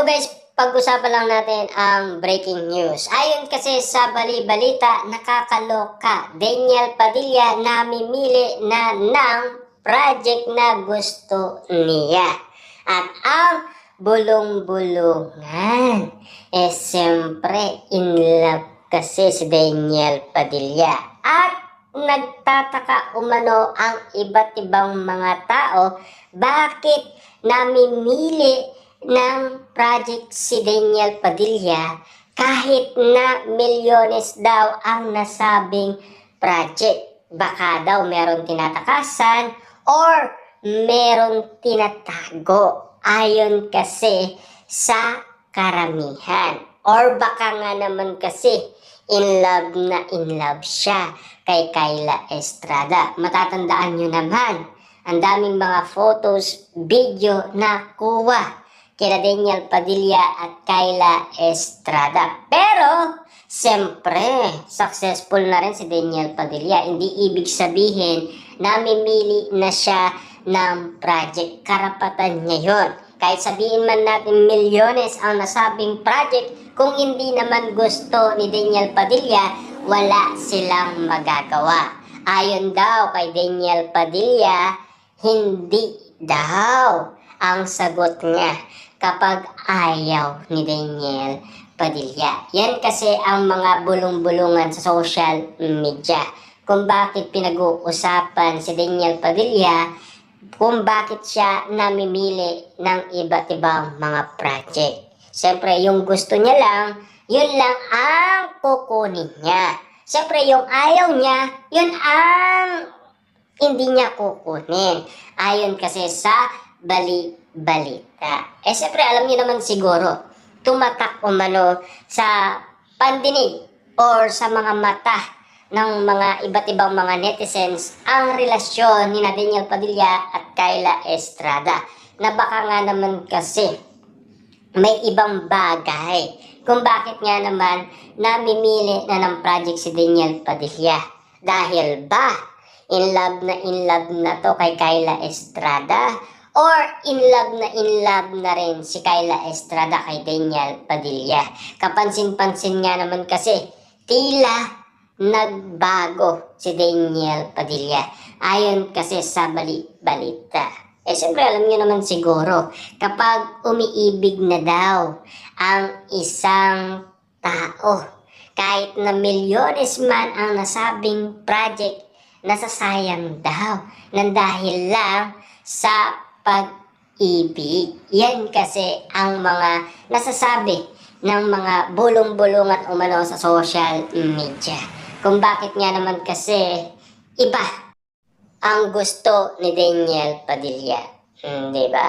Ito guys, pag-usapan lang natin ang breaking news. Ayon kasi sa bali-balita, nakakaloka. Daniel Padilla namimili na ng project na gusto niya. At ang bulong-bulungan, siyempre in love kasi si Daniel Padilla. At nagtataka umano ang iba't ibang mga tao bakit namimili ng project si Daniel Padilla kahit na milyones daw ang nasabing project. Baka daw meron tinatakasan or meron tinatago ayon kasi sa karamihan. Or baka nga naman kasi in love siya kay Kyla Estrada. Matatandaan nyo naman, ang daming mga photos, video na kuha kina Daniel Padilla at Kyla Estrada. Pero, siyempre, successful na rin si Daniel Padilla. Hindi ibig sabihin na namimili na siya ng project. Karapatan niya yun. Kahit sabihin man natin milyones ang nasabing project, kung hindi naman gusto ni Daniel Padilla, wala silang magagawa. Ayon daw kay Daniel Padilla, hindi daw ang sagot niya kapag ayaw ni Daniel Padilla. Yan kasi ang mga bulong-bulungan sa social media. Kung bakit pinag-uusapan si Daniel Padilla, kung bakit siya namimili ng iba't ibang mga project. Siyempre, yung gusto niya lang, yun lang ang kukunin niya. Siyempre, yung ayaw niya, yun ang hindi niya kukunin. Ayon kasi sa bali-balita. Siyempre, alam niyo naman siguro, tumatak umano sa pandinig or sa mga mata ng mga iba't ibang mga netizens ang relasyon ni Daniel Padilla at Kyla Estrada. Na baka nga naman kasi may ibang bagay kung bakit nga naman namimili na ng project si Daniel Padilla. Dahil ba in love na to kay Kyla Estrada? Or in love na rin si Kyla Estrada kay Daniel Padilla? Kapansin-pansin nga naman kasi tila nagbago si Daniel Padilla. Ayon kasi sa bali-balita. Siyempre alam niyo naman siguro, kapag umiibig na daw ang isang tao, kahit na milyones man ang nasabing project, nasasayang daw nang dahil lang sa pag-ibig. Yan kasi ang mga nasasabi ng mga bulong-bulungan umano sa social media. Kung bakit nga naman kasi iba ang gusto ni Daniel Padilla. Diba?